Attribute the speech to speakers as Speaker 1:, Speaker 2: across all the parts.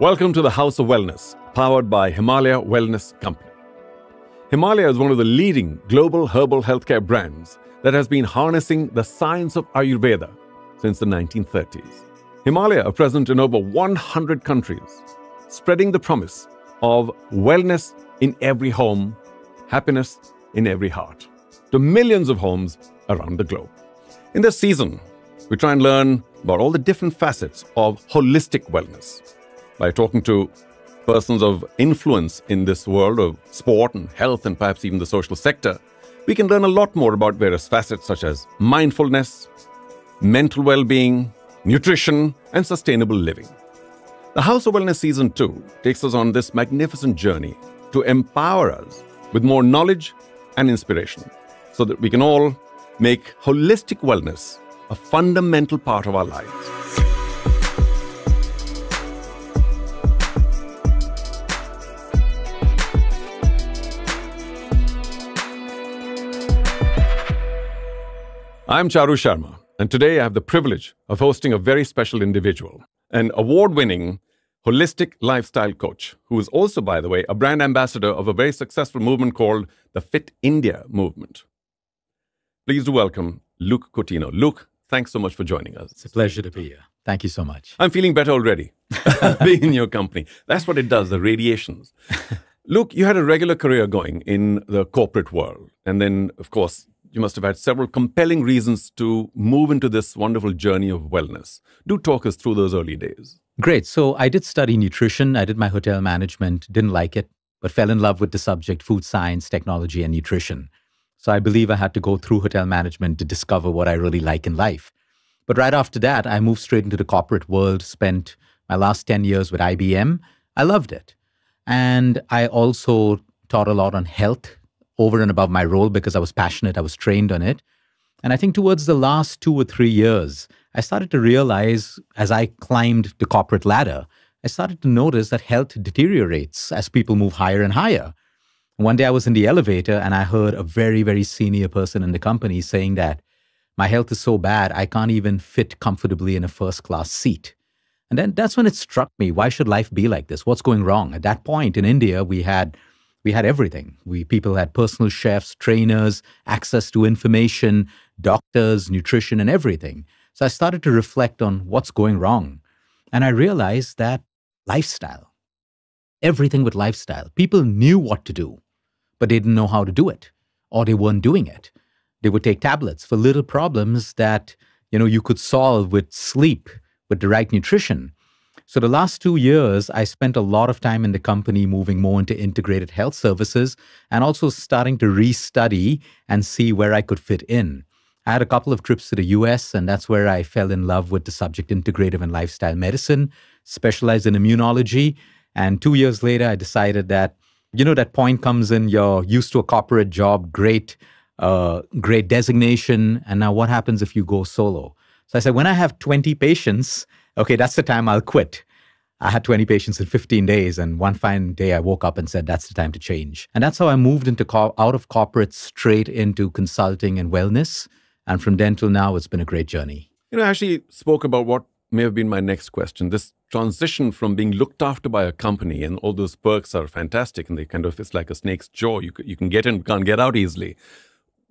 Speaker 1: Welcome to the House of Wellness, powered by Himalaya Wellness Company. Himalaya is one of the leading global herbal healthcare brands that has been harnessing the science of Ayurveda since the 1930s. Himalaya are present in over 100 countries, spreading the promise of wellness in every home, happiness in every heart, to millions of homes around the globe. In this season, we try and learn about all the different facets of holistic wellness by talking to persons of influence in this world of sport and health and perhaps even the social sector. We can learn a lot more about various facets such as mindfulness, mental well-being, nutrition, and sustainable living. The House of Wellness Season 2 takes us on this magnificent journey to empower us with more knowledge and inspiration so that we can all make holistic wellness a fundamental part of our lives. I'm Charu Sharma, and today I have the privilege of hosting a very special individual, an award-winning holistic lifestyle coach, who is also, by the way, a brand ambassador of a very successful movement called the Fit India movement. Please do welcome Luke Coutinho. Luke, thanks so much for joining us.
Speaker 2: It's a pleasure to be here. Thank you so much.
Speaker 1: I'm feeling better already, being in your company. That's what it does, the radiations. Luke, you had a regular career going in the corporate world, and then, of course, you must have had several compelling reasons to move into this wonderful journey of wellness. Do talk us through those early days.
Speaker 2: Great. So I did study nutrition. I did my hotel management, didn't like it, but fell in love with the subject, food science, technology, and nutrition. So I believe I had to go through hotel management to discover what I really like in life. But right after that, I moved straight into the corporate world, spent my last 10 years with IBM. I loved it. And I also taught a lot on health, over and above my role, because I was passionate, I was trained on it. And I think towards the last 2 or 3 years, I started to realize as I climbed the corporate ladder, I started to notice that health deteriorates as people move higher and higher. One day I was in the elevator and I heard a very, very senior person in the company saying that my health is so bad, I can't even fit comfortably in a first-class seat. And then that's when it struck me, why should life be like this? What's going wrong? At that point in India, we had everything. People had personal chefs, trainers, access to information, doctors, nutrition, and everything. So I started to reflect on what's going wrong. And I realized that lifestyle, everything with lifestyle, people knew what to do, but they didn't know how to do it, or they weren't doing it. They would take tablets for little problems that, you could solve with sleep, with the right nutrition. So the last 2 years, I spent a lot of time in the company moving more into integrated health services and also starting to restudy and see where I could fit in. I had a couple of trips to the US, and that's where I fell in love with the subject integrative and lifestyle medicine, specialized in immunology. And 2 years later, I decided that, that point comes in, you're used to a corporate job, great designation. And now what happens if you go solo? So I said, when I have 20 patients, okay, that's the time I'll quit. I had 20 patients in 15 days, and one fine day I woke up and said, that's the time to change. And that's how I moved out of corporate straight into consulting and wellness. And from then till now, it's been a great journey.
Speaker 1: I actually spoke about what may have been my next question. This transition from being looked after by a company, and all those perks are fantastic, and it's like a snake's jaw. You can get in, can't get out easily.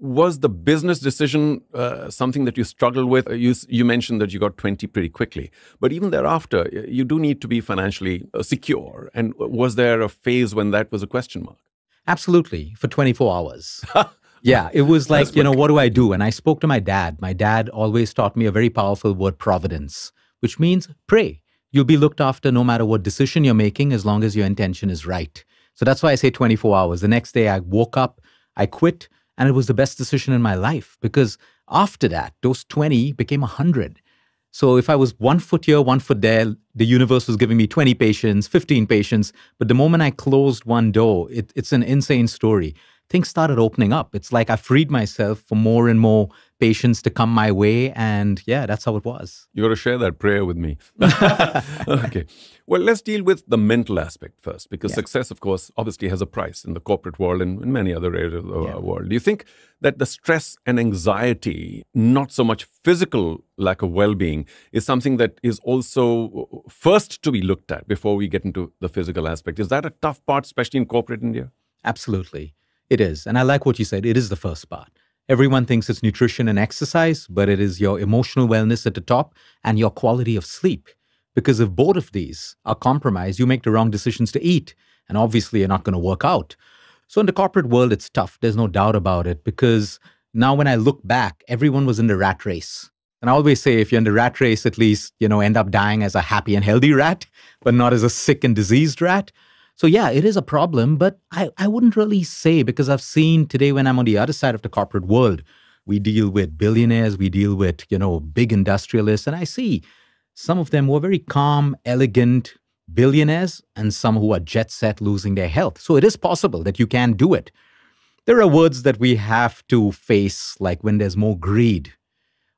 Speaker 1: Was the business decision something that you struggled with? You mentioned that you got 20 pretty quickly, but even thereafter, you do need to be financially secure. And was there a phase when that was a question mark?
Speaker 2: Absolutely, for 24 hours. Yeah, it was like, what do I do? And I spoke to my dad. My dad always taught me a very powerful word, providence, which means pray. You'll be looked after no matter what decision you're making, as long as your intention is right. So that's why I say 24 hours. The next day I woke up, I quit, and it was the best decision in my life, because after that, those 20 became 100. So if I was 1 foot here, 1 foot there, the universe was giving me 20 patients, 15 patients. But the moment I closed one door, it's an insane story. things started opening up. It's like I freed myself for more and more patients to come my way. And yeah, that's how it was.
Speaker 1: You got to share that prayer with me. Okay. Well, let's deal with the mental aspect first, because success, of course, obviously has a price in the corporate world and in many other areas of the world. Do you think that the stress and anxiety, not so much physical lack of well-being, is something that is also first to be looked at before we get into the physical aspect? Is that a tough part, especially in corporate India?
Speaker 2: Absolutely. It is. And I like what you said. It is the first part. Everyone thinks it's nutrition and exercise, but it is your emotional wellness at the top and your quality of sleep. Because if both of these are compromised, you make the wrong decisions to eat. And obviously, you're not going to work out. So in the corporate world, it's tough. There's no doubt about it. Because now when I look back, everyone was in the rat race. And I always say, if you're in the rat race, at least, end up dying as a happy and healthy rat, but not as a sick and diseased rat. So yeah, it is a problem, but I wouldn't really say, because I've seen today when I'm on the other side of the corporate world, we deal with billionaires, we deal with, big industrialists, and I see some of them who are very calm, elegant billionaires and some who are jet set losing their health. So it is possible that you can do it. There are words that we have to face, like when there's more greed.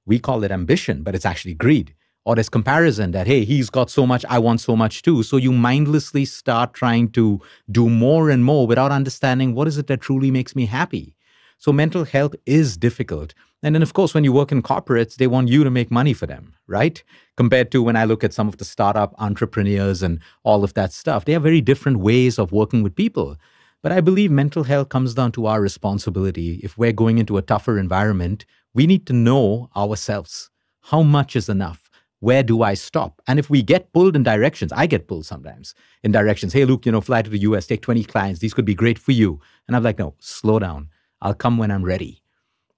Speaker 2: We call it ambition, but it's actually greed. Or there's comparison that, hey, he's got so much, I want so much too. So you mindlessly start trying to do more and more without understanding what is it that truly makes me happy. So mental health is difficult. And then, of course, when you work in corporates, they want you to make money for them, right? Compared to when I look at some of the startup entrepreneurs and all of that stuff, they have very different ways of working with people. But I believe mental health comes down to our responsibility. If we're going into a tougher environment, we need to know ourselves. How much is enough? Where do I stop? And if we get pulled in directions, I get pulled sometimes in directions. Hey, Luke, fly to the US, take 20 clients. These could be great for you. And I'm like, no, slow down. I'll come when I'm ready.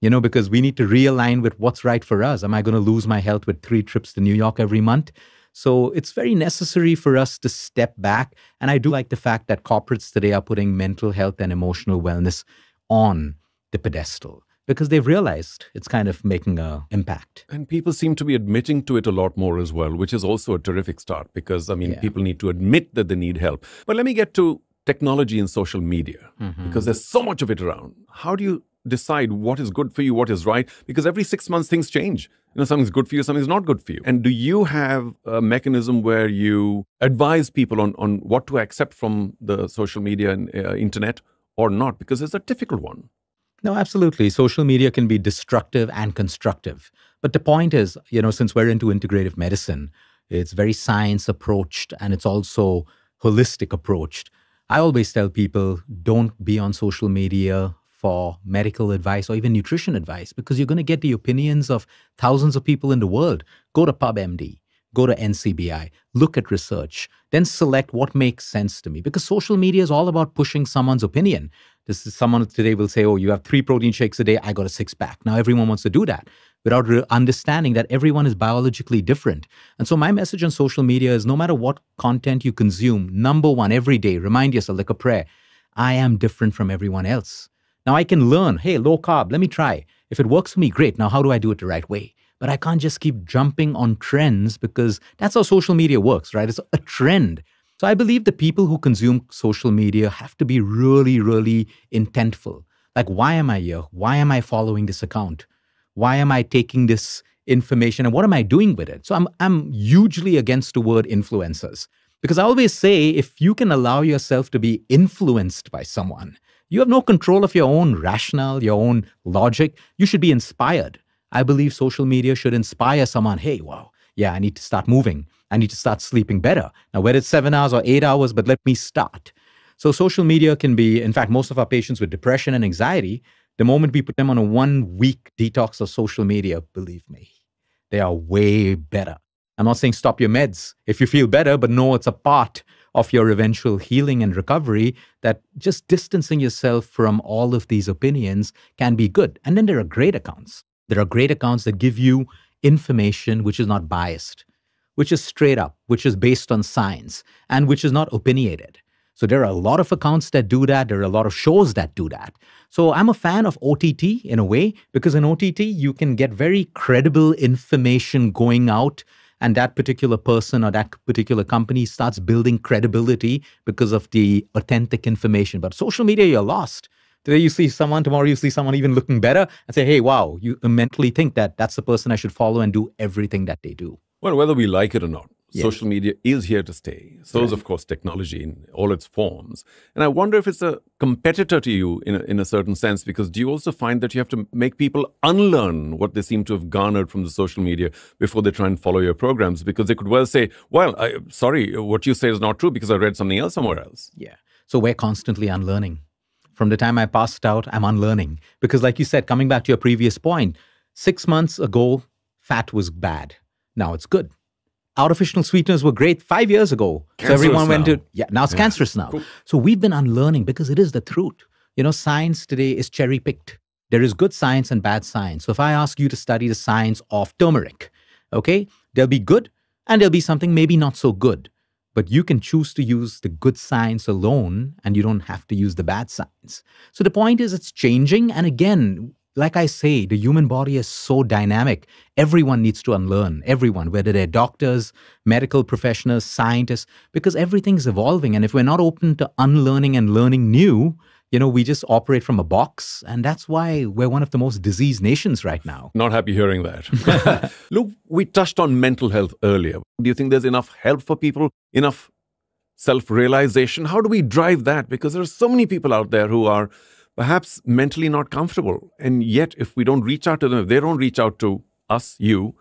Speaker 2: Because we need to realign with what's right for us. Am I going to lose my health with 3 trips to New York every month? So it's very necessary for us to step back. And I do like the fact that corporates today are putting mental health and emotional wellness on the pedestal, because they've realized it's kind of making an impact.
Speaker 1: And people seem to be admitting to it a lot more as well, which is also a terrific start, because, people need to admit that they need help. But let me get to technology and social media, because there's so much of it around. How do you decide what is good for you, what is right? Because every 6 months, things change. Something's good for you, something's not good for you. And do you have a mechanism where you advise people on what to accept from the social media and internet or not? Because it's a difficult one.
Speaker 2: No, absolutely. Social media can be destructive and constructive. But the point is, since we're into integrative medicine, it's very science approached and it's also holistic approached. I always tell people, don't be on social media for medical advice or even nutrition advice, because you're going to get the opinions of thousands of people in the world. Go to PubMD, go to NCBI, look at research, then select what makes sense to me, because social media is all about pushing someone's opinion. This is someone today will say, oh, you have 3 protein shakes a day, I got a 6-pack. Now everyone wants to do that without understanding that everyone is biologically different. And so my message on social media is, no matter what content you consume, number one, every day, remind yourself like a prayer, I am different from everyone else. Now I can learn, hey, low carb, let me try. If it works for me, great. Now how do I do it the right way? But I can't just keep jumping on trends, because that's how social media works, right? It's a trend. So I believe the people who consume social media have to be really, really intentful. Like, why am I here? Why am I following this account? Why am I taking this information and what am I doing with it? So I'm hugely against the word influencers, because I always say, if you can allow yourself to be influenced by someone, you have no control of your own rationale, your own logic. You should be inspired. I believe social media should inspire someone. Hey, wow, yeah, I need to start moving. I need to start sleeping better. Now, whether it's 7 hours or 8 hours, but let me start. So social media can be, in fact, most of our patients with depression and anxiety, the moment we put them on a 1-week detox of social media, believe me, they are way better. I'm not saying stop your meds if you feel better, but know it's a part of your eventual healing and recovery, that just distancing yourself from all of these opinions can be good. And then there are great accounts. There are great accounts that give you information which is not biased, which is straight up, which is based on science, and which is not opinionated. So there are a lot of accounts that do that. There are a lot of shows that do that. So I'm a fan of OTT in a way, because in OTT, you can get very credible information going out, and that particular person or that particular company starts building credibility because of the authentic information. But social media, you're lost, Today you see someone, tomorrow you see someone even looking better and say, hey, wow, you mentally think that that's the person I should follow and do everything that they do.
Speaker 1: Well, whether we like it or not,
Speaker 2: Yeah.
Speaker 1: social media is here to stay. So is, of course, technology in all its forms. And I wonder if it's a competitor to you in a certain sense, because do you also find that you have to make people unlearn what they seem to have garnered from the social media before they try and follow your programs? Because they could well say, well, sorry, what you say is not true because I read something else somewhere else.
Speaker 2: Yeah. So we're constantly unlearning. From the time I passed out, I'm unlearning. Because like you said, coming back to your previous point, 6 months ago, fat was bad. Now it's good. Artificial sweeteners were great 5 years ago.
Speaker 1: Cancerous
Speaker 2: so everyone went
Speaker 1: now.
Speaker 2: to, now it's cancerous now. Cool. So we've been unlearning because it is the truth. You know, science today is cherry picked. There is good science and bad science. So if I ask you to study the science of turmeric, okay, there'll be good and there'll be something maybe not so good. But you can choose to use the good science alone and you don't have to use the bad science. So the point is it's changing. And again, like I say, the human body is so dynamic. Everyone needs to unlearn, everyone, whether they're doctors, medical professionals, scientists, because everything's evolving. And if we're not open to unlearning and learning new, you know, we just operate from a box. And that's why we're one of the most diseased nations right now.
Speaker 1: Not happy hearing that. Look, we touched on mental health earlier. Do you think there's enough help for people, enough self-realization? How do we drive that? Because there are so many people out there who are perhaps mentally not comfortable. And yet, if we don't reach out to them, if they don't reach out to us, you,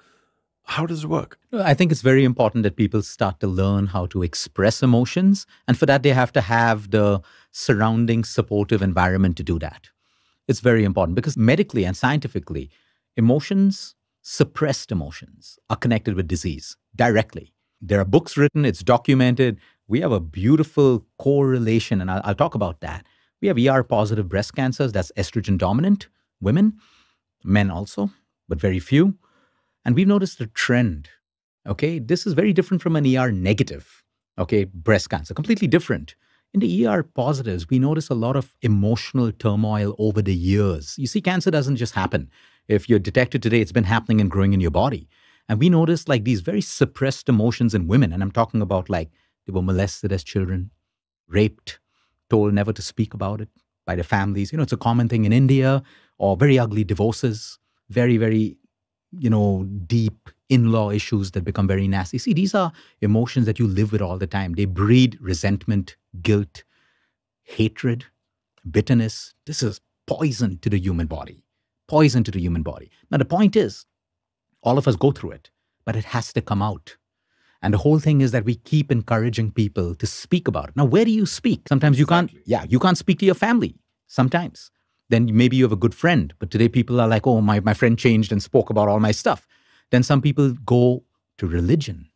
Speaker 1: how does it work?
Speaker 2: I think it's very important that people start to learn how to express emotions. And for that, they have to have the surrounding supportive environment to do that. It's very important because medically and scientifically, emotions, suppressed emotions, are connected with disease directly. There are books written, it's documented. We have a beautiful correlation, and I'll talk about that. We have ER-positive breast cancers, that's estrogen-dominant women, men also, but very few. And we've noticed a trend, okay? This is very different from an ER-negative, okay, breast cancer, completely different. In the ER-positives, we notice a lot of emotional turmoil over the years. You see, cancer doesn't just happen. If you're detected today, it's been happening and growing in your body. And we notice like these very suppressed emotions in women. And I'm talking about like they were molested as children, raped, told never to speak about it by their families. You know, it's a common thing in India, or very ugly divorces, very, very, you know, deep in-law issues that become very nasty. See, these are emotions that you live with all the time. They breed resentment, guilt, hatred, bitterness. This is poison to the human body. Poison to the human body. Now, the point is, all of us go through it, but it has to come out. And the whole thing is that we keep encouraging people to speak about it. Now, where do you speak? Sometimes you can't, you can't speak to your family sometimes. Then maybe you have a good friend, but today people are like, oh, my friend changed and spoke about all my stuff. Then some people go to religion.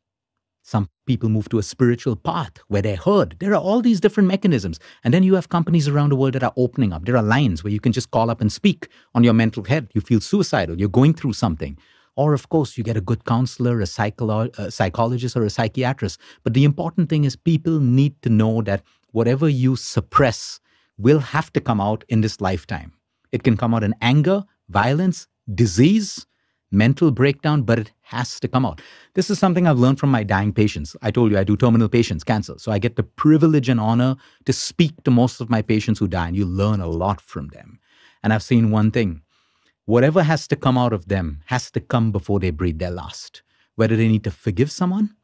Speaker 2: Some people move to a spiritual path where they're heard. There are all these different mechanisms. And then you have companies around the world that are opening up. There are lines where you can just call up and speak on your mental health. You feel suicidal. You're going through something. Or, of course, you get a good counselor, a psychologist, or a psychiatrist. But the important thing is people need to know that whatever you suppress will have to come out in this lifetime. It can come out in anger, violence, disease, mental breakdown, but it has to come out. This is something I've learned from my dying patients. I told you I do terminal patients, cancer. So I get the privilege and honor to speak to most of my patients who die, and you learn a lot from them. And I've seen one thing. Whatever has to come out of them has to come before they breathe their last. Whether they need to forgive someone,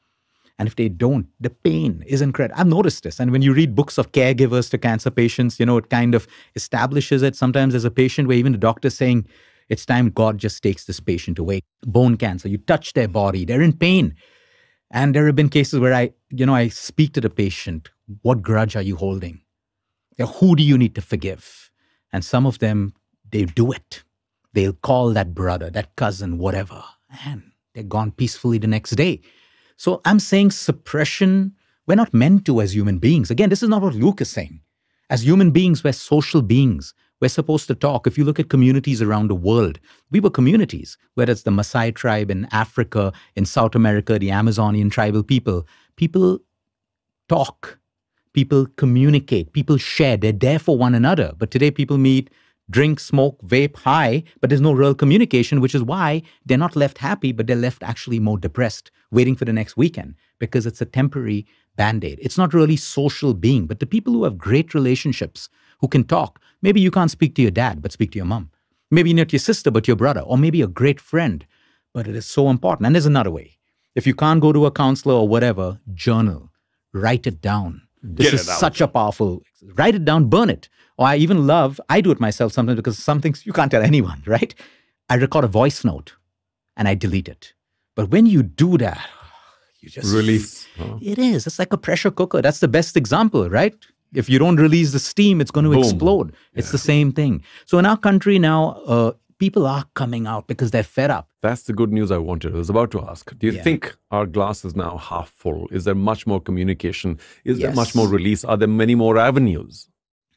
Speaker 2: and if they don't, the pain is incredible. I've noticed this. And when you read books of caregivers to cancer patients, you know, it kind of establishes it. Sometimes there's a patient where even the doctor's saying, it's time God just takes this patient away. Bone cancer, you touch their body, they're in pain. And there have been cases where I speak to the patient, what grudge are you holding? Who do you need to forgive? And some of them, they do it. They'll call that brother, that cousin, whatever, and they're gone peacefully the next day. So I'm saying suppression, we're not meant to as human beings. Again, this is not what Luke is saying. As human beings, we're social beings. We're supposed to talk. If you look at communities around the world, we were communities, whether it's the Maasai tribe in Africa, in South America, the Amazonian tribal people. People talk. People communicate. People share. They're there for one another. But today people meet drink, smoke, vape, high, but there's no real communication, which is why they're not left happy, but they're left actually more depressed, waiting for the next weekend, because it's a temporary band-aid. It's not really social being, but the people who have great relationships, who can talk. Maybe you can't speak to your dad, but speak to your mom. Maybe not your sister, but your brother, or maybe a great friend. But it is so important. And there's another way. If you can't go to a counselor or whatever, journal, write it down. This is such a powerful, write it down, burn it. Or I even love, I do it myself sometimes because some things you can't tell anyone, right? I record a voice note and I delete it. But when you do that, you just
Speaker 1: release.
Speaker 2: It is. It's like a pressure cooker. That's the best example, right? If you don't release the steam, it's going to explode. It's the same thing. So in our country now, people are coming out because they're fed up.
Speaker 1: That's the good news I wanted. I was about to ask. Do you think our glass is now half full? Is there much more communication? Is there much more release? Are there many more avenues?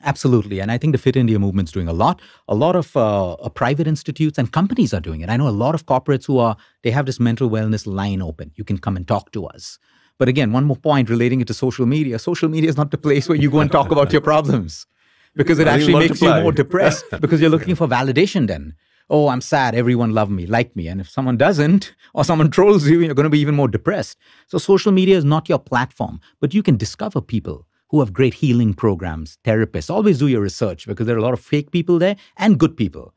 Speaker 2: Absolutely. And I think the Fit India movement's doing a lot. A lot of private institutes and companies are doing it. I know a lot of corporates they have this mental wellness line open. You can come and talk to us. But again, one more point relating it to social media. Social media is not the place where you go and talk about your problems, because it actually makes you more depressed because you're looking for validation then. Oh, I'm sad. Everyone love me, like me. And if someone doesn't, or someone trolls you, you're going to be even more depressed. So social media is not your platform, but you can discover people who have great healing programs, therapists. Always do your research, because there are a lot of fake people there and good people.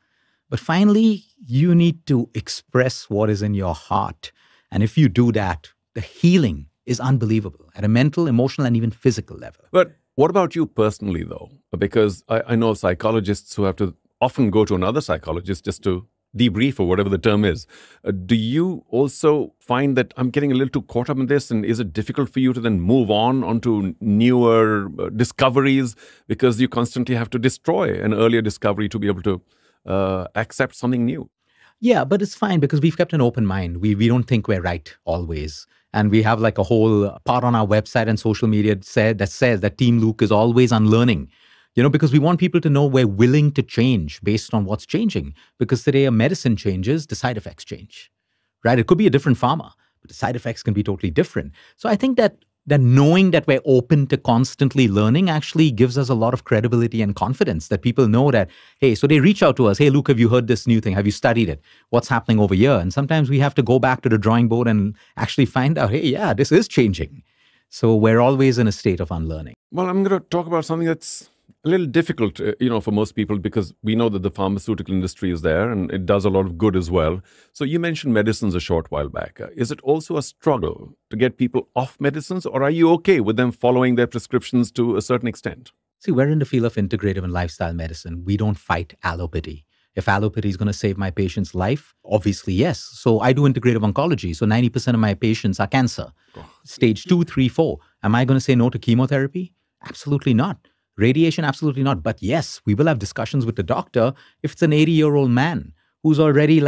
Speaker 2: But finally, you need to express what is in your heart. And if you do that, the healing is unbelievable at a mental, emotional, and even physical level.
Speaker 1: But what about you personally, though? Because I know psychologists who have to often go to another psychologist just to debrief, or whatever the term is. Do you also find that I'm getting a little too caught up in this, and is it difficult for you to then move onto newer discoveries, because you constantly have to destroy an earlier discovery to be able to accept something new?
Speaker 2: Yeah, but it's fine, because we've kept an open mind. We don't think we're right always. And we have like a whole part on our website and social media that says that Team Luke is always unlearning. Because we want people to know we're willing to change based on what's changing. Because today a medicine changes, the side effects change, right? It could be a different pharma, but the side effects can be totally different. So I think that knowing that we're open to constantly learning actually gives us a lot of credibility and confidence, that people know that, hey, so they reach out to us, hey, Luke, have you heard this new thing? Have you studied it? What's happening over here? And sometimes we have to go back to the drawing board and actually find out, hey, yeah, this is changing. So we're always in a state of unlearning.
Speaker 1: Well, I'm going to talk about something that's a little difficult, for most people, because we know that the pharmaceutical industry is there and it does a lot of good as well. So you mentioned medicines a short while back. Is it also a struggle to get people off medicines, or are you okay with them following their prescriptions to a certain extent?
Speaker 2: See, we're in the field of integrative and lifestyle medicine. We don't fight allopathy. If allopathy is going to save my patient's life, obviously, yes. So I do integrative oncology. So 90% of my patients are cancer. Stage 2, 3, 4. Am I going to say no to chemotherapy? Absolutely not. Radiation, absolutely not. But yes, we will have discussions with the doctor if it's an 80-year-old man who's already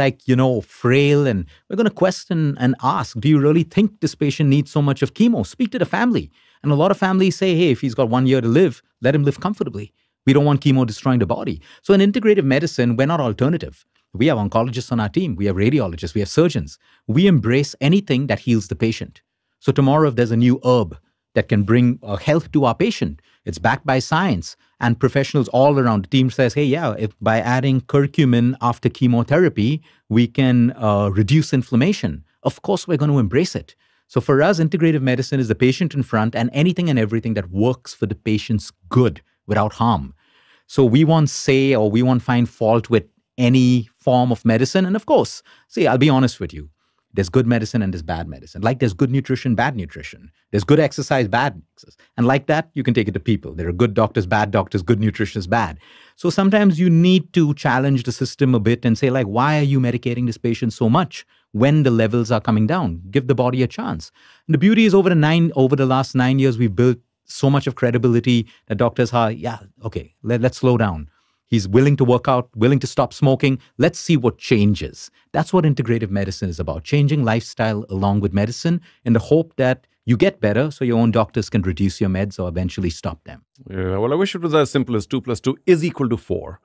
Speaker 2: frail, and we're going to question and ask, do you really think this patient needs so much of chemo? Speak to the family. And a lot of families say, hey, if he's got 1 year to live, let him live comfortably. We don't want chemo destroying the body. So in integrative medicine, we're not alternative. We have oncologists on our team. We have radiologists. We have surgeons. We embrace anything that heals the patient. So tomorrow, if there's a new herb that can bring health to our patient, it's backed by science, and professionals all around. The team says, hey, yeah, if by adding curcumin after chemotherapy, we can reduce inflammation. Of course, we're going to embrace it. So for us, integrative medicine is the patient in front, and anything and everything that works for the patient's good without harm. So we won't say, or we won't find fault with any form of medicine. And of course, see, I'll be honest with you. There's good medicine and there's bad medicine. Like there's good nutrition, bad nutrition. There's good exercise, bad exercise. And like that, you can take it to people. There are good doctors, bad doctors, good nutrition is bad. So sometimes you need to challenge the system a bit and say, like, why are you medicating this patient so much when the levels are coming down? Give the body a chance. And the beauty is over the last 9 years, we've built so much of credibility that doctors are, let's slow down. He's willing to work out, willing to stop smoking. Let's see what changes. That's what integrative medicine is about, changing lifestyle along with medicine in the hope that You get better so your own doctors can reduce your meds or eventually stop them.
Speaker 1: Yeah, well, I wish it was as simple as 2 plus 2 is equal to 4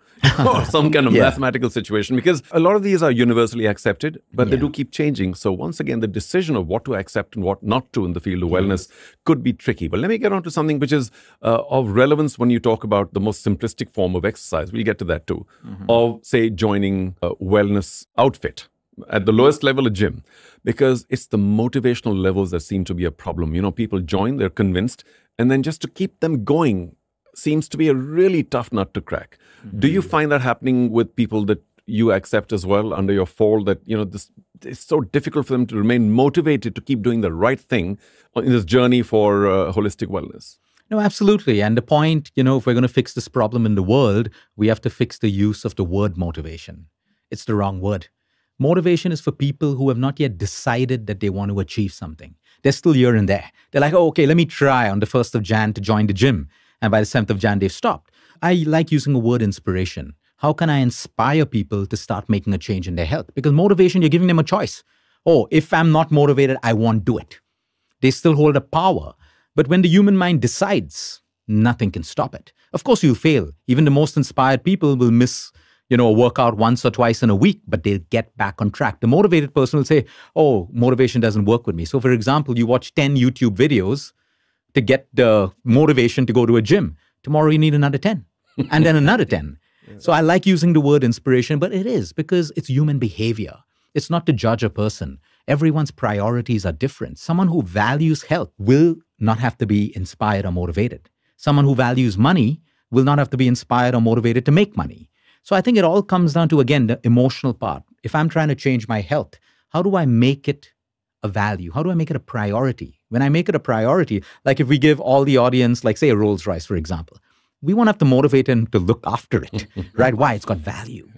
Speaker 1: or some kind of mathematical situation, because a lot of these are universally accepted, but they do keep changing. So once again, the decision of what to accept and what not to in the field of wellness could be tricky. But let me get on to something which is of relevance when you talk about the most simplistic form of exercise. We'll get to that too. Of, say, joining a wellness outfit. At the lowest level, a gym, because it's the motivational levels that seem to be a problem. You know, people join, they're convinced, and then just to keep them going seems to be a really tough nut to crack. Do you find that happening with people that you accept as well under your fold, that, you know, this it's so difficult for them to remain motivated to keep doing the right thing in this journey for holistic wellness?
Speaker 2: No, absolutely. And the point, you know, if we're going to fix this problem in the world, we have to fix the use of the word motivation. It's the wrong word. Motivation is for people who have not yet decided that they want to achieve something. They're still here and there. They're like, oh, okay, let me try on the 1st of Jan to join the gym. And by the 7th of Jan, they've stopped. I like using the word inspiration. How can I inspire people to start making a change in their health? Because motivation, you're giving them a choice. Oh, if I'm not motivated, I won't do it. They still hold a power. But when the human mind decides, nothing can stop it. Of course, you'll fail. Even the most inspired people will miss a workout once or twice in a week, but they'll get back on track. The motivated person will say, oh, motivation doesn't work with me. So for example, you watch 10 YouTube videos to get the motivation to go to a gym. Tomorrow you need another 10 and then another 10. So I like using the word inspiration, but it is because it's human behavior. It's not to judge a person. Everyone's priorities are different. Someone who values health will not have to be inspired or motivated. Someone who values money will not have to be inspired or motivated to make money. So I think it all comes down to, again, the emotional part. If I'm trying to change my health, how do I make it a value? How do I make it a priority? When I make it a priority, like if we give all the audience, like say a Rolls Royce, for example, we won't have to motivate them to look after it, right? Why? It's got value.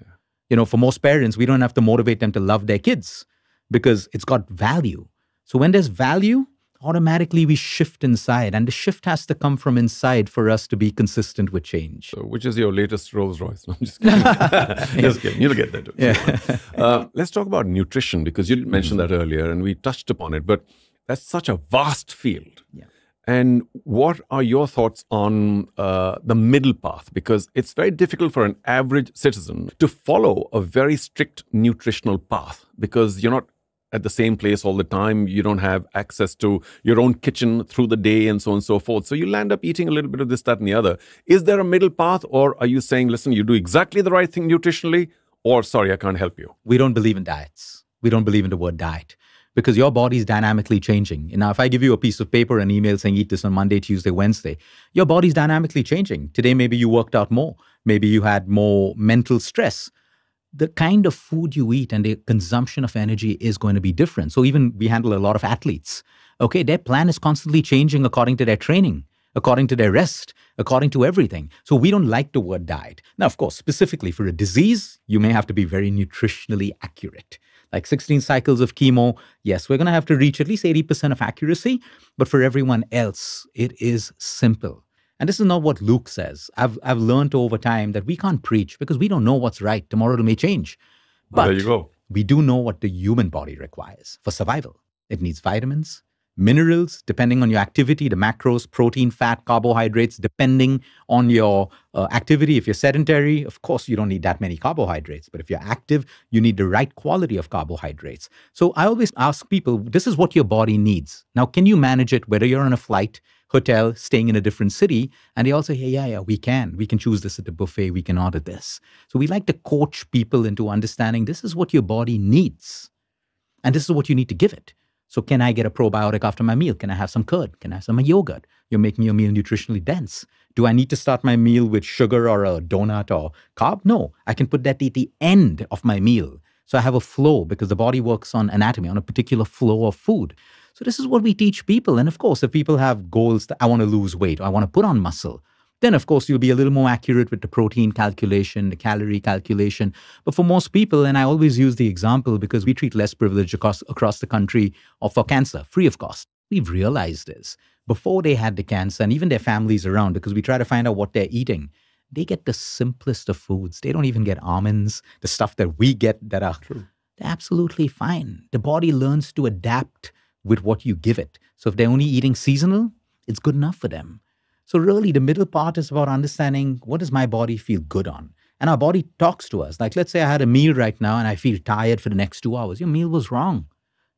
Speaker 2: For most parents, we don't have to motivate them to love their kids because it's got value. So when there's value, automatically we shift inside, and the shift has to come from inside for us to be consistent with change.
Speaker 1: So which is your latest Rolls Royce? No, I'm just kidding. Just kidding. You'll get that.
Speaker 2: Yeah.
Speaker 1: Let's talk about nutrition, because you mentioned that earlier and we touched upon it, but that's such a vast field.
Speaker 2: Yeah.
Speaker 1: And what are your thoughts on the middle path? Because it's very difficult for an average citizen to follow a very strict nutritional path, because you're not at the same place all the time. You don't have access to your own kitchen through the day and so on and so forth. So you'll end up eating a little bit of this, that, and the other. Is there a middle path, or are you saying, listen, you do exactly the right thing nutritionally, or sorry, I can't help you?
Speaker 2: We don't believe in diets. We don't believe in the word diet, because your body is dynamically changing. Now, if I give you a piece of paper and email saying eat this on Monday, Tuesday, Wednesday, your body's dynamically changing. Today, maybe you worked out more. Maybe you had more mental stress. The kind of food you eat and the consumption of energy is going to be different. So even we handle a lot of athletes. Okay, their plan is constantly changing according to their training, according to their rest, according to everything. So we don't like the word diet. Now, of course, specifically for a disease, you may have to be very nutritionally accurate. Like 16 cycles of chemo, yes, we're going to have to reach at least 80% of accuracy. But for everyone else, it is simple. And this is not what Luke says. I've learned over time that we can't preach because we don't know what's right. Tomorrow it may change. But
Speaker 1: there you go.
Speaker 2: We do know what the human body requires for survival. It needs vitamins, minerals, depending on your activity, the macros, protein, fat, carbohydrates, depending on your activity. If you're sedentary, of course, you don't need that many carbohydrates. But if you're active, you need the right quality of carbohydrates. So I always ask people, this is what your body needs. Now, can you manage it, whether you're on a flight, hotel, staying in a different city? And they all say, hey, yeah, we can. We can choose this at the buffet. We can order this. So we like to coach people into understanding this is what your body needs. And this is what you need to give it. So can I get a probiotic after my meal? Can I have some curd? Can I have some yogurt? You're making your meal nutritionally dense. Do I need to start my meal with sugar or a donut or carb? No, I can put that at the end of my meal. So I have a flow, because the body works on anatomy, on a particular flow of food. So this is what we teach people. And of course, if people have goals that I want to lose weight or I want to put on muscle, then of course you'll be a little more accurate with the protein calculation, the calorie calculation. But for most people, and I always use the example because we treat less privilege across the country for cancer, free of cost. We've realized this before they had the cancer, and even their families around, because we try to find out what they're eating. They get the simplest of foods. They don't even get almonds, the stuff that we get that are They're absolutely fine. The body learns to adapt with what you give it. So if they're only eating seasonal, it's good enough for them. So really the middle part is about understanding, what does my body feel good on? And our body talks to us. Like, let's say I had a meal right now and I feel tired for the next 2 hours. Your meal was wrong.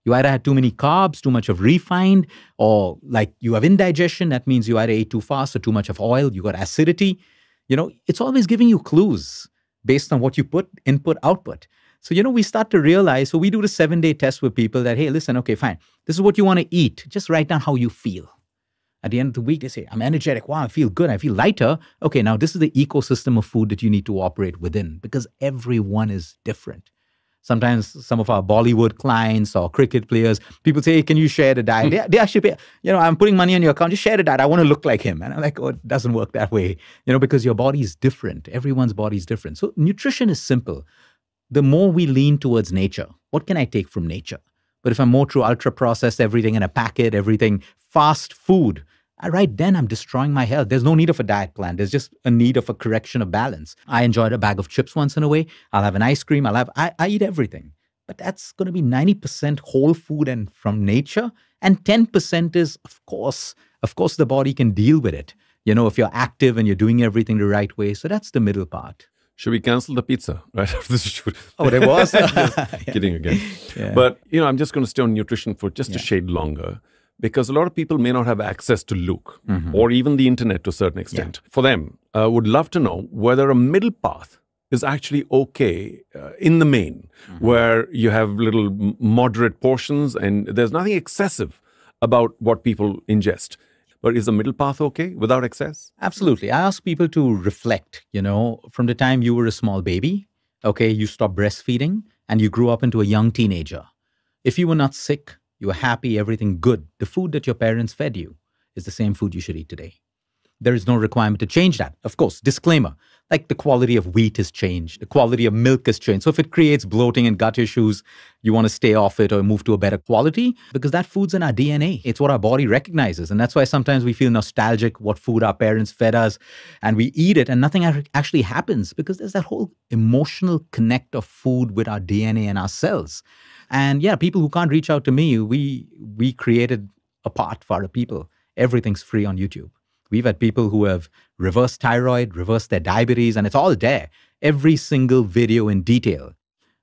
Speaker 2: You either had too many carbs, too much of refined, or like you have indigestion. That means you either ate too fast or too much of oil. You got acidity. It's always giving you clues based on what you put, input, output. So, we start to realize, so we do the 7-day test with people that, hey, listen, okay, fine. This is what you want to eat. Just write down how you feel. At the end of the week, they say, I'm energetic. Wow, I feel good. I feel lighter. Okay, now this is the ecosystem of food that you need to operate within, because everyone is different. Sometimes some of our Bollywood clients or cricket players, people say, hey, can you share the diet? They actually pay, I'm putting money on your account. Just share the diet. I want to look like him. And I'm like, oh, it doesn't work that way, because your body is different. Everyone's body is different. So nutrition is simple. The more we lean towards nature, what can I take from nature? But if I'm more through ultra-processed, everything in a packet, everything fast food, right then I'm destroying my health. There's no need of a diet plan. There's just a need of a correction of balance. I enjoyed a bag of chips once in a way. I'll have an ice cream. I eat everything. But that's going to be 90% whole food and from nature. And 10% is, of course, the body can deal with it. If you're active and you're doing everything the right way. So that's the middle part.
Speaker 1: Should we cancel the pizza right after this shoot?
Speaker 2: Oh, there was?
Speaker 1: Kidding again. Yeah. But, I'm just going to stay on nutrition for just a shade longer, because a lot of people may not have access to Luke or even the internet to a certain extent. Yeah. For them, would love to know whether a middle path is actually okay in the main, where you have little moderate portions and there's nothing excessive about what people ingest. But is the middle path okay without excess?
Speaker 2: Absolutely. I ask people to reflect, from the time you were a small baby, okay, you stopped breastfeeding and you grew up into a young teenager. If you were not sick, you were happy, everything good, the food that your parents fed you is the same food you should eat today. There is no requirement to change that. Of course, disclaimer, like the quality of wheat has changed, the quality of milk has changed. So if it creates bloating and gut issues, you want to stay off it or move to a better quality, because that food's in our DNA. It's what our body recognizes. And that's why sometimes we feel nostalgic what food our parents fed us and we eat it and nothing actually happens, because there's that whole emotional connect of food with our DNA and our cells. And yeah, people who can't reach out to me, we created a part for our people. Everything's free on YouTube. We've had people who have reversed thyroid, reversed their diabetes, and it's all there. Every single video in detail.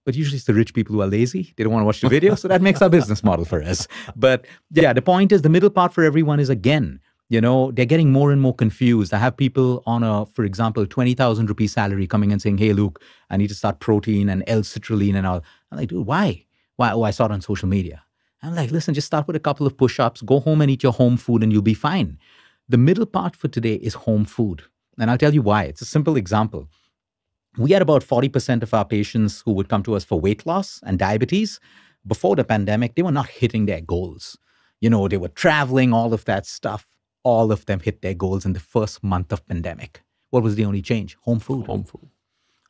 Speaker 2: But usually it's the rich people who are lazy. They don't want to watch the video. So that makes our business model for us. But yeah, the point is the middle part for everyone is, again, they're getting more and more confused. I have people on for example, 20,000 rupee salary coming and saying, hey, Luke, I need to start protein and L-citrulline and all. I'm like, dude, why? Why? Oh, I saw it on social media. I'm like, listen, just start with a couple of push-ups, go home and eat your home food and you'll be fine. The middle part for today is home food. And I'll tell you why. It's a simple example. We had about 40% of our patients who would come to us for weight loss and diabetes. Before the pandemic, they were not hitting their goals. They were traveling, all of that stuff. All of them hit their goals in the first month of pandemic. What was the only change? Home food.
Speaker 1: Home food.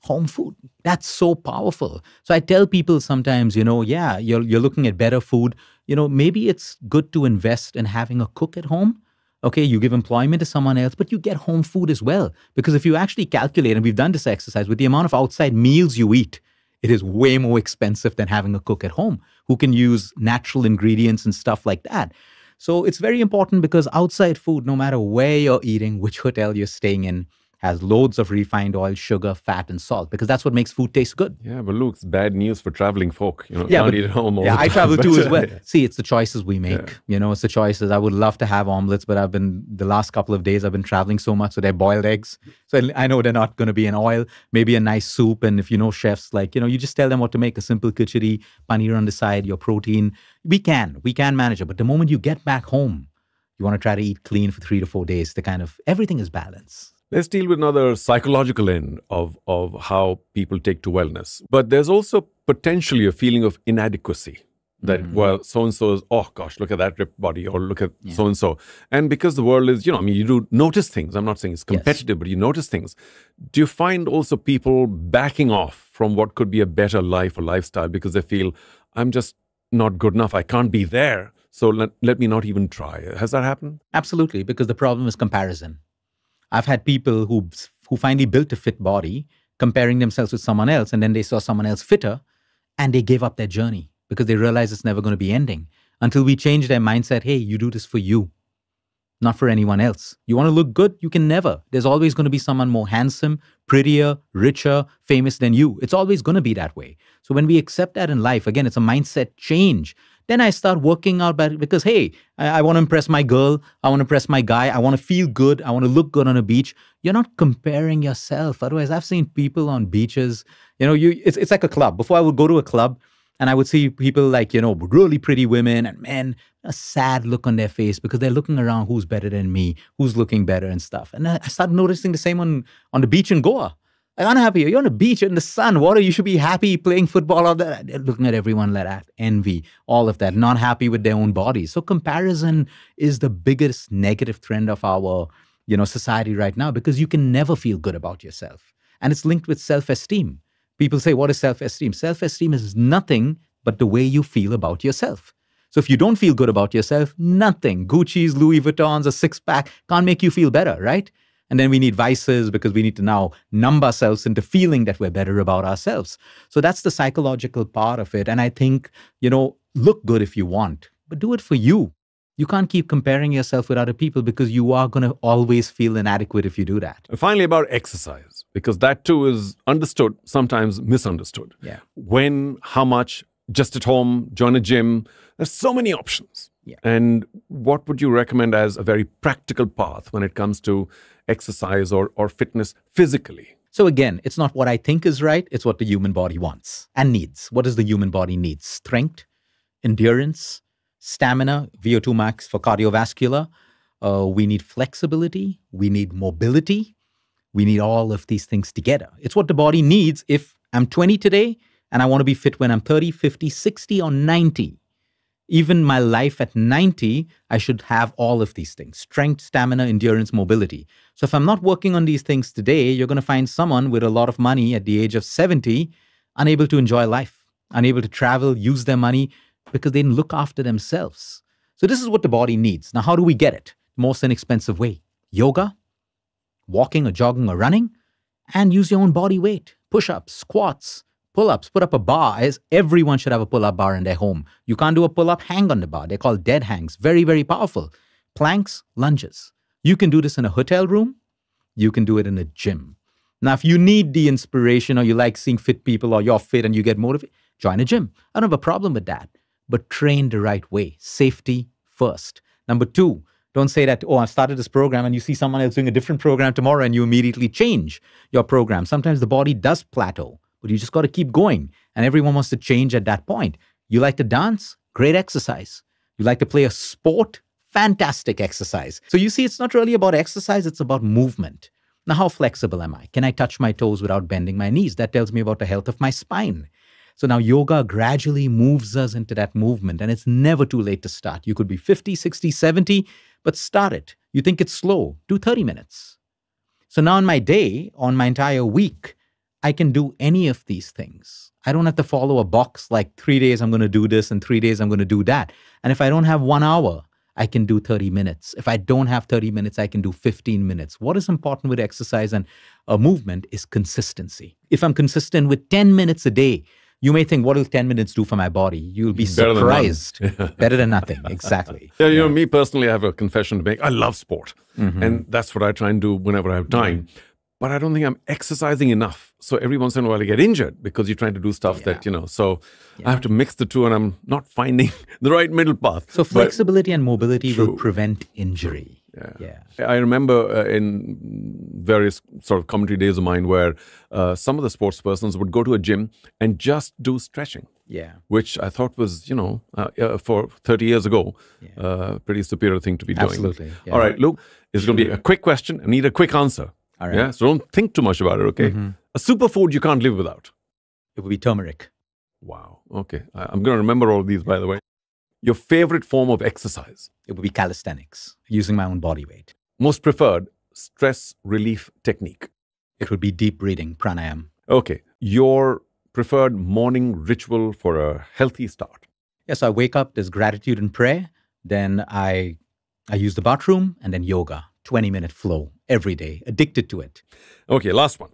Speaker 2: Home food. That's so powerful. So I tell people sometimes, yeah, you're looking at better food. Maybe it's good to invest in having a cook at home. Okay, you give employment to someone else, but you get home food as well. Because if you actually calculate, and we've done this exercise, with the amount of outside meals you eat, it is way more expensive than having a cook at home who can use natural ingredients and stuff like that. So it's very important, because outside food, no matter where you're eating, which hotel you're staying in, has loads of refined oil, sugar, fat, and salt, because that's what makes food taste good.
Speaker 1: Yeah, but look, it's bad news for traveling folk.
Speaker 2: Yeah,
Speaker 1: can't eat at home all the time.
Speaker 2: I travel too as well. See, it's the choices we make. Yeah. It's the choices. I would love to have omelets, but the last couple of days, I've been traveling so much, so they're boiled eggs. So I know they're not going to be in oil, maybe a nice soup. And if chefs, you just tell them what to make, a simple khichdi, paneer on the side, your protein. We can manage it. But the moment you get back home, you want to try to eat clean for 3 to 4 days. Everything is balanced.
Speaker 1: Let's deal with another psychological end of how people take to wellness. But there's also potentially a feeling of inadequacy that, well, so-and-so is, oh gosh, look at that ripped body, or look at so-and-so. And because the world is, you do notice things. I'm not saying it's competitive, but you notice things. Do you find also people backing off from what could be a better life or lifestyle because they feel, I'm just not good enough. I can't be there. So let me not even try. Has that happened?
Speaker 2: Absolutely, because the problem is comparison. I've had people who finally built a fit body, comparing themselves with someone else, and then they saw someone else fitter, and they gave up their journey because they realized it's never going to be ending. until we change their mindset. Hey, you do this for you, not for anyone else. You want to look good? You can never. There's always going to be someone more handsome, prettier, richer, famous than you. It's always going to be that way. So when we accept that in life, again, it's a mindset change. Then I start working out better because, hey, I want to impress my girl. I want to impress my guy. I want to feel good. I want to look good on a beach. You're not comparing yourself. Otherwise, I've seen people on beaches, it's like a club. Before I would go to a club, and I would see people like, really pretty women and men, a sad look on their face because they're looking around, who's better than me, who's looking better and stuff. And I started noticing the same on the beach in Goa. Like, unhappy, you're on a beach in the sun, water, you should be happy playing football, all that. They're looking at everyone like that, envy, all of that, not happy with their own bodies. So comparison is the biggest negative trend of our, society right now, because you can never feel good about yourself. And it's linked with self-esteem. People say, what is self-esteem? Self-esteem is nothing but the way you feel about yourself. So if you don't feel good about yourself, nothing, Gucci's, Louis Vuittons, a six-pack can't make you feel better, right? And then we need vices because we need to now numb ourselves into feeling that we're better about ourselves. So that's the psychological part of it. And I think, look good if you want, but do it for you. You can't keep comparing yourself with other people because you are going to always feel inadequate if you do that.
Speaker 1: And finally, about exercise, because that too is understood, sometimes misunderstood.
Speaker 2: Yeah.
Speaker 1: When, how much, just at home, join a gym. There's so many options.
Speaker 2: Yeah.
Speaker 1: And what would you recommend as a very practical path when it comes to exercise or fitness physically?
Speaker 2: So again, it's not what I think is right. It's what the human body wants and needs. What does the human body need? Strength, endurance, stamina, VO2 max for cardiovascular. We need flexibility. We need mobility. We need all of these things together. It's what the body needs. If I'm 20 today and I want to be fit when I'm 30, 50, 60, or 90, even my life at 90, I should have all of these things: strength, stamina, endurance, mobility. So if I'm not working on these things today, you're going to find someone with a lot of money at the age of 70, unable to enjoy life, unable to travel, use their money because they didn't look after themselves. So this is what the body needs. Now, how do we get it? The most inexpensive way: yoga, walking or jogging or running, and use your own body weight. Push-ups, squats, pull-ups, put up a bar. As everyone should have a pull-up bar in their home. You can't do a pull-up, hang on the bar. They're called dead hangs. Very, very powerful. Planks, lunges. You can do this in a hotel room. You can do it in a gym. Now, if you need the inspiration or you like seeing fit people or you're fit and you get motivated, join a gym. I don't have a problem with that. But train the right way. Safety first. Number two, don't say that, oh, I've started this program and you see someone else doing a different program tomorrow and you immediately change your program. Sometimes the body does plateau, but you just got to keep going. And everyone wants to change at that point. You like to dance? Great exercise. You like to play a sport? Fantastic exercise. So you see, it's not really about exercise, it's about movement. Now, how flexible am I? Can I touch my toes without bending my knees? That tells me about the health of my spine. So now yoga gradually moves us into that movement, and it's never too late to start. You could be 50, 60, 70, but start it. You think it's slow, do 30 minutes. So now in my day, on my entire week, I can do any of these things. I don't have to follow a box like 3 days I'm going to do this and 3 days I'm going to do that. And if I don't have 1 hour, I can do 30 minutes. If I don't have 30 minutes, I can do 15 minutes. What is important with exercise and movement is consistency. If I'm consistent with 10 minutes a day, you may think, what will 10 minutes do for my body? You'll be surprised. Better than nothing. Exactly.
Speaker 1: Yeah, me personally, I have a confession to make. I love sport. Mm-hmm. And that's what I try and do whenever I have time. Mm-hmm. But I don't think I'm exercising enough. So every once in a while I get injured because you're trying to do stuff that, so I have to mix the two and I'm not finding the right middle path.
Speaker 2: So flexibility and mobility will prevent injury.
Speaker 1: Yeah. I remember in various sort of commentary days of mine where some of the sports persons would go to a gym and just do stretching.
Speaker 2: Yeah.
Speaker 1: Which I thought was, for 30 years ago, pretty superior thing to be doing.
Speaker 2: Absolutely. Yeah.
Speaker 1: All right, Luke, it's going to be a quick question. I need a quick answer.
Speaker 2: All right.
Speaker 1: Yeah, so don't think too much about it, okay? Mm-hmm. A superfood you can't live without.
Speaker 2: It would be turmeric.
Speaker 1: Wow. Okay. I'm going to remember all of these, by the way. Your favorite form of exercise?
Speaker 2: It would be calisthenics, using my own body weight.
Speaker 1: Most preferred stress relief technique?
Speaker 2: It would be deep breathing, pranayama.
Speaker 1: Okay. Your preferred morning ritual for a healthy start?
Speaker 2: Yes, I wake up, there's gratitude and prayer. Then I use the bathroom and then yoga. 20-minute flow every day, addicted to it.
Speaker 1: Okay, last one.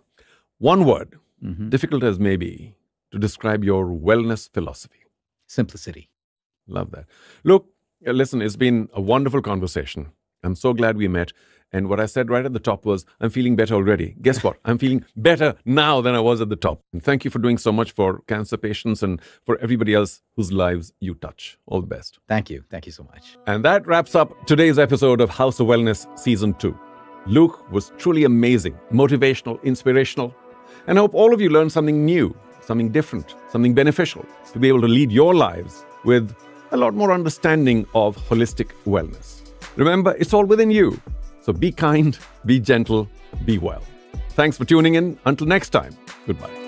Speaker 1: One word, difficult as may be, to describe your wellness philosophy.
Speaker 2: Simplicity.
Speaker 1: Love that. Look, listen, it's been a wonderful conversation. I'm so glad we met. And what I said right at the top was, I'm feeling better already. Guess what? I'm feeling better now than I was at the top. And thank you for doing so much for cancer patients and for everybody else whose lives you touch. All the best.
Speaker 2: Thank you. Thank you so much.
Speaker 1: And that wraps up today's episode of House of Wellness Season 2. Luke was truly amazing, motivational, inspirational. And I hope all of you learned something new, something different, something beneficial to be able to lead your lives with a lot more understanding of holistic wellness. Remember, it's all within you. So be kind, be gentle, be well. Thanks for tuning in. Until next time, goodbye.